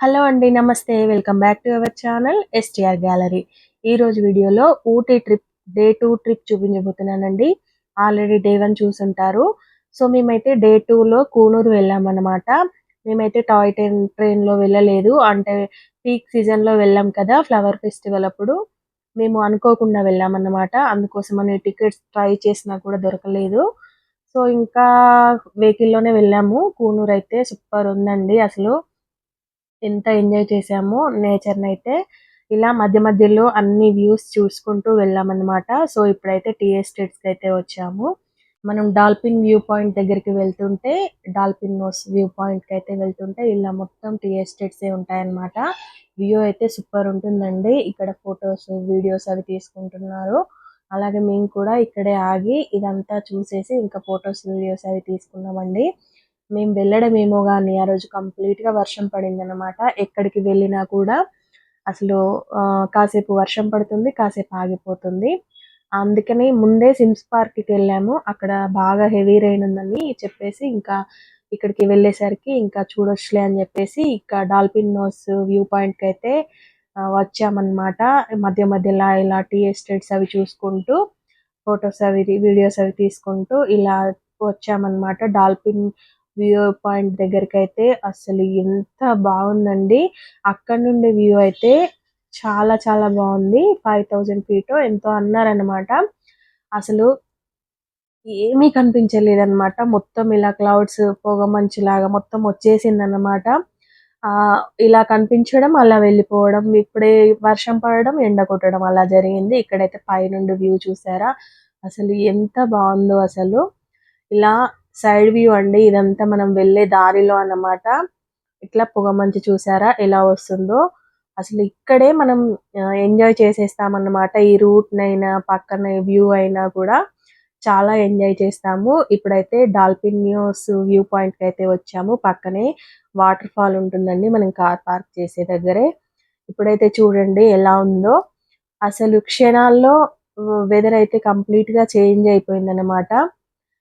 Hello అండి. నమస్తే. Welcome back to our channel S T R gallery. ఈరోజు వీడియోలో ఊటీ ట్రిప్ డే 2 ట్రిప్ చూపించబోతున్నానండి. ఆల్రెడీ డే 1 చూసుంటారు. సో మేమైతే డే 2లో కూనూరు వెళ్ళామన్నమాట. మేమైతే టాయ్ ట్రైన్లో వెళ్ళలేదు. అంటే పీక్ సీజన్లో వెళ్ళాం కదా, ఫ్లవర్ ఫెస్టివల్ అప్పుడు మేము అనుకోకుండా వెళ్ళామన్నమాట. అందుకోసమని టికెట్స్ ట్రై చేసినా కూడా దొరకలేదు. సో ఇంకా వెహికల్లోనే వెళ్ళాము. కూనూరు అయితే సూపర్ ఉందండి. అసలు ఎంత ఎంజాయ్ చేసామో నేచర్‌నైతే. ఇలా మధ్య మధ్యలో అన్ని వ్యూస్ చూసుకుంటూ వెళ్ళామన్నమాట. సో ఇప్పుడైతే టీ ఎస్టేట్స్‌కైతే వచ్చాము. మనం డాల్ఫిన్ వ్యూ పాయింట్ దగ్గరికి వెళ్తుంటే, డాల్ఫిన్ నోస్ వ్యూ పాయింట్‌కైతే వెళ్తుంటే ఇలా మొత్తం టీ ఎస్టేట్సే ఉంటాయన్నమాట. వ్యూ అయితే సూపర్ ఉంటుందండి. ఇక్కడ ఫోటోస్, వీడియోస్ అవి తీసుకుంటున్నారు. అలాగే మేము కూడా ఇక్కడే ఆగి ఇదంతా చూసేసి ఇంకా ఫోటోస్, వీడియోస్ అవి తీసుకున్నామండి. మేము వెళ్ళడం ఏమో గాని ఆ రోజు కంప్లీట్‌గా వర్షం పడిందన్నమాట. ఎక్కడికి వెళ్ళినా కూడా అసలు కాసేపు వర్షం పడుతుంది, కాసేపు ఆగిపోతుంది. అందుకని ముందే సిమ్స్ పార్క్‌కెళ్ళాము. అక్కడ బాగా హెవీ రెయిన్ ఉందని చెప్పేసి ఇంకా ఇక్కడికి వెళ్ళేసరికి ఇంకా చూడొచ్చులే అని చెప్పేసి ఇక డాల్ఫిన్ నోస్ వ్యూ పాయింట్‌కైతే వచ్చామన్నమాట. మధ్య మధ్యలా ఇలా టీ ఎస్టేట్స్ అవి చూసుకుంటూ ఫోటోస్ అవి వీడియోస్ అవి తీసుకుంటూ ఇలా వచ్చామన్నమాట. డాల్ఫిన్ వ్యూ పాయింట్ దగ్గరకైతే అసలు ఎంత బాగుందండి. అక్కడ నుండి వ్యూ అయితే చాలా చాలా బాగుంది. 5000 ఫీటో ఎంతో అన్నారనమాట. అసలు ఏమీ కనిపించలేదన్నమాట. మొత్తం ఇలా క్లౌడ్స్, పొగ మంచులాగా మొత్తం వచ్చేసిందన్నమాట. ఇలా కనిపించడం, అలా వెళ్ళిపోవడం. ఇప్పుడే వర్షం పడడం, ఎండ కొట్టడం అలా జరిగింది. ఇక్కడైతే పైనుండి వ్యూ చూసారా? అసలు ఎంత బాగుందో అసలు. ఇలా సైడ్ వ్యూ అండి. ఇదంతా మనం వెళ్ళే దారిలో అన్నమాట. ఇట్లా పొగమంచు చూసారా ఎలా వస్తుందో. అసలు ఇక్కడే మనం ఎంజాయ్ చేసేస్తామన్నమాట. ఈ రూట్‌నైనా, పక్కన వ్యూ అయినా కూడా చాలా ఎంజాయ్ చేస్తాము. ఇప్పుడైతే డాల్ఫినియోస్ వ్యూ పాయింట్‌కైతే వచ్చాము. పక్కనే వాటర్ ఫాల్ ఉంటుందండి మనం కార్ పార్క్ చేసే దగ్గరే. ఇప్పుడైతే చూడండి ఎలా ఉందో. అసలు క్షణాల్లో వెదర్ అయితే కంప్లీట్‌గా చేంజ్ అయిపోయిందన్నమాట.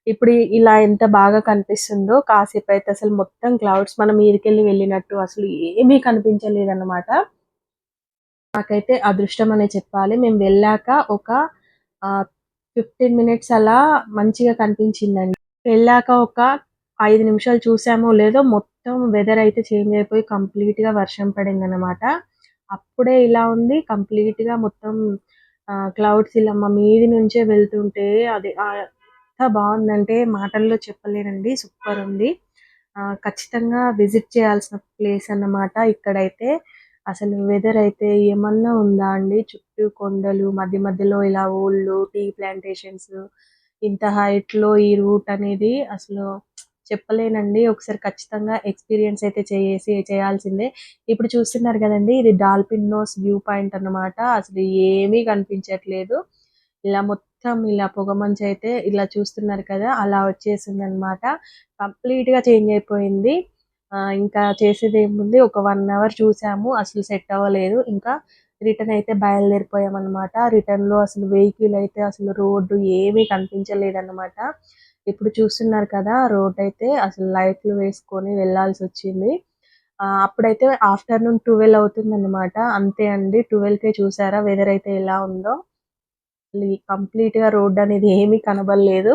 ఇప్పుడు ఇలా ఎంత బాగా కనిపిస్తుందో, కాసేపైతే అసలు మొత్తం క్లౌడ్స్ మన మీదకెళ్ళి వెళ్ళినట్టు అసలు ఏమీ కనిపించలేదన్నమాట. నాకైతే అదృష్టం అనే చెప్పాలి. మేము వెళ్ళాక ఒక 15 మినిట్స్ అలా మంచిగా కనిపించిందండి. వెళ్ళాక ఒక 5 నిమిషాలు చూసామో లేదో మొత్తం వెదర్ అయితే చేంజ్ అయిపోయి కంప్లీట్‌గా వర్షం పడిందన్నమాట. అప్పుడే ఇలా ఉంది. కంప్లీట్‌గా మొత్తం క్లౌడ్స్ ఇలా మా మీది నుంచే వెళ్తుంటే అది ఎంత బాగుందంటే మాటల్లో చెప్పలేనండి. సూపర్ ఉంది. ఖచ్చితంగా విజిట్ చేయాల్సిన ప్లేస్ అన్నమాట ఇక్కడైతే. అసలు వెదర్ అయితే ఏమన్నా ఉందా అండి. చుట్టూ కొండలు, మధ్య మధ్యలో ఇలా ఊళ్ళు, టీ ప్లాంటేషన్స్, ఇంత హైట్‌లో ఈ రూట్ అనేది అసలు చెప్పలేనండి. ఒకసారి ఖచ్చితంగా ఎక్స్‌పీరియన్స్ అయితే చేయాల్సిందే. ఇప్పుడు చూస్తున్నారు గదండీ! ఇది డాల్ఫిన్ నోస్ వ్యూ పాయింట్ అన్నమాట. అసలు ఏమీ కనిపించట్లేదు. ఇలా మొత్తం ఇలా పొగమంచయితే ఇలా చూస్తున్నారు కదా! అలా వచ్చేసిందన్నమాట. కంప్లీట్‌గా చేంజ్ అయిపోయింది. ఇంకా చేసేదేముంది ఒక 1 అవర్ చూసాము. అసలు సెట్ అవ్వలేదు. ఇంకా రిటర్న్ అయితే బయలుదేరిపోయామన్నమాట. రిటర్న్‌లో అసలు వెహికల్ అయితే అసలు రోడ్డు ఏమీ కనిపించలేదన్నమాట. ఇప్పుడు చూస్తున్నారు కదా! రోడ్డయితే అసలు లైట్లు వేసుకొని వెళ్ళాల్సొచ్చింది. అప్పుడైతే ఆఫ్టర్‌నూన్ 12 అవుతుందన్నమాట. అంతే అండి. 12కే చూసారా వెదర్ అయితే ఎలా ఉందో. అసలు ఈ కంప్లీట్‌గా రోడ్డనేది ఏమీ కనబడలేదు.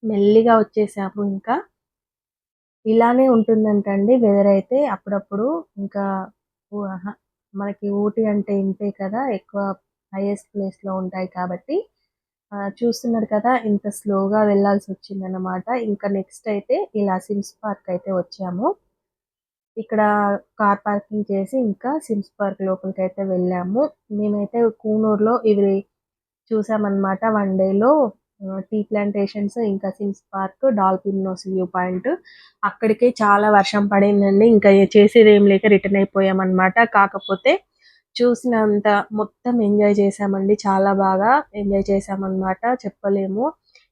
మెల్లిగా వచ్చేసాము ఇంకా. ఇలానే ఉంటుందంటండి వెదర్ అయితే అప్పుడప్పుడు. ఇంకా అహా! మనకి ఊటీ అంటే ఇంతే కదా! ఎక్కువ హైయెస్ట్ ప్లేస్‌లో ఉంటాయి కాబట్టి. చూస్తున్నారు కదా! ఇంత స్లోగా వెళ్ళాల్సొచ్చిందన్నమాట. ఇంకా నెక్స్ట్ అయితే ఇలా సిమ్స్ పార్క్ అయితే వచ్చాము. ఇక్కడ కార్ పార్కింగ్ చేసి ఇంకా సిమ్స్ పార్క్ లోపలికైతే వెళ్ళాము. మేమైతే కూనూరులో ఇవి చూసామన్నమాట. 1 డేలో టీ ప్లాంటేషన్స్, ఇంకా Sims park, dolphin nose view point. అక్కడికే చాలా వర్షం పడిందండి. ఇంకా చేసేదేం లేక రిటర్న్ అయిపోయామన్నమాట. కాకపోతే చూసినంత మొత్తం ఎంజాయ్ చేశామండి. చాలా బాగా ఎంజాయ్ చేశామన్నమాట. చెప్పలేము.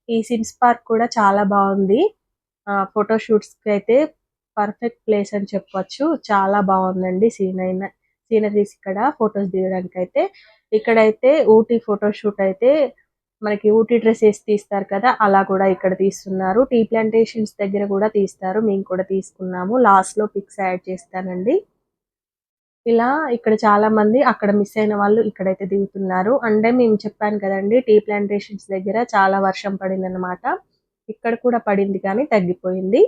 ఈ సిమ్స్ పార్క్ కూడా చాలా బావుంది. ఫోటో షూట్స్‌కైతే పర్ఫెక్ట్ ప్లేస్ అని చెప్పొచ్చు. చాలా బావుందండి సీనరీస్ ఇక్కడ ఫోటోస్ దిగడానికైతే. ఇక్కడైతే ఊటీ ఫోటో షూట్ అయితే మనకి ఊటీ డ్రెస్ ఏసి తీస్తారు కదా! అలా కూడా ఇక్కడ తీస్తున్నారు. టీ ప్లాంటేషన్స్ దగ్గర కూడా తీస్తారు. మేము కూడా తీసుకున్నాము. లాస్ట్‌లో పిక్స్ యాడ్ చేస్తానండి. ఇలా ఇక్కడ చాలా మంది అక్కడ మిస్ అయిన వాళ్ళు ఇక్కడైతే దిగుతున్నారు. అంటే మేము చెప్పాను కదండీ టీ ప్లాంటేషన్స్ దగ్గర చాలా వర్షం పడిందనమాట. ఇక్కడ కూడా పడింది కానీ తగ్గిపోయింది.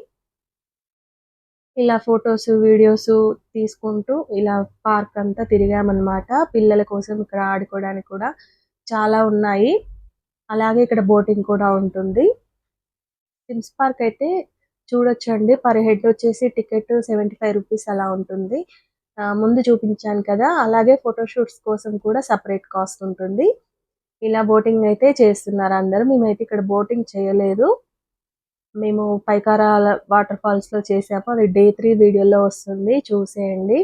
ఇలా ఫోటోస్, వీడియోస్ తీసుకుంటూ ఇలా పార్క్ అంతా తిరిగామనమాట. పిల్లల కోసం ఇక్కడ ఆడుకోవడానికి కూడా చాలా ఉన్నాయి. అలాగే ఇక్కడ బోటింగ్ కూడా ఉంటుంది. సిమ్స్ పార్క్ అయితే చూడొచ్చండి. పర్ హెడ్ వచ్చేసి టికెట్ రూ. 75 అలా ఉంటుంది. ముందు చూపించాను కదా! అలాగే ఫోటోషూట్స్ కోసం కూడా సెపరేట్ కాస్ట్ ఉంటుంది. ఇలా బోటింగ్ అయితే చేస్తున్నారు అందరూ. మేమైతే ఇక్కడ బోటింగ్ చేయలేదు. మేము పైకారాల వాటర్ ఫాల్స్‌లో చేసాము. అది డే 3 వీడియోలో వస్తుంది. చూసేయండి.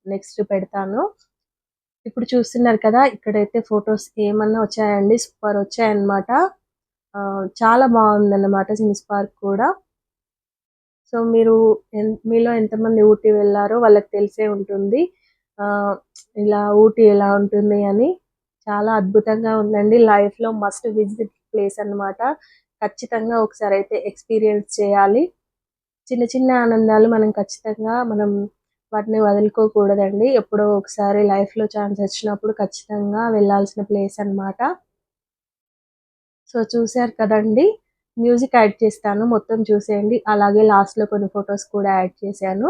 నెక్స్ట్ పెడతాను. ఇప్పుడు చూస్తున్నారు కదా! ఇక్కడైతే ఫోటోస్ ఏమన్నా వచ్చాయండి. సూపర్ వచ్చాయన్నమాట. చాలా బాగుందన్నమాట సిమ్స్ పార్క్ కూడా. సో మీరు మీలో ఎంతమంది ఊటీ వెళ్ళారో వాళ్ళకి తెలిసే ఉంటుంది. ఇలా ఊటీ ఎలా ఉంటుంది అని. చాలా అద్భుతంగా ఉందండి. లైఫ్‌లో మస్ట్ విజిట్ ప్లేస్ అన్నమాట. ఖచ్చితంగా ఒకసారి అయితే ఎక్స్‌పీరియన్స్ చేయాలి. చిన్న చిన్న ఆనందాలు మనం వాటిని వదులుకోకూడదండి. ఎప్పుడో ఒకసారి లైఫ్‌లో ఛాన్స్ వచ్చినప్పుడు ఖచ్చితంగా వెళ్ళాల్సిన ప్లేస్ అన్నమాట. సో చూసారు కదండీ! మ్యూజిక్ యాడ్ చేస్తాను. మొత్తం చూసేయండి. అలాగే లాస్ట్‌లో కొన్ని ఫోటోస్ కూడా యాడ్ చేశాను.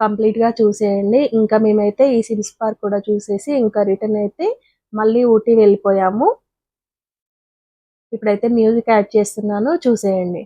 కంప్లీట్‌గా చూసేయండి. ఇంకా మేమైతే ఈ సిమ్స్ పార్క్ కూడా చూసేసి ఇంకా రిటర్న్ అయితే మళ్ళీ ఊటీ వెళ్ళిపోయాము. ఇప్పుడైతే మ్యూజిక్ యాడ్ చేస్తున్నాను చూసేయండి.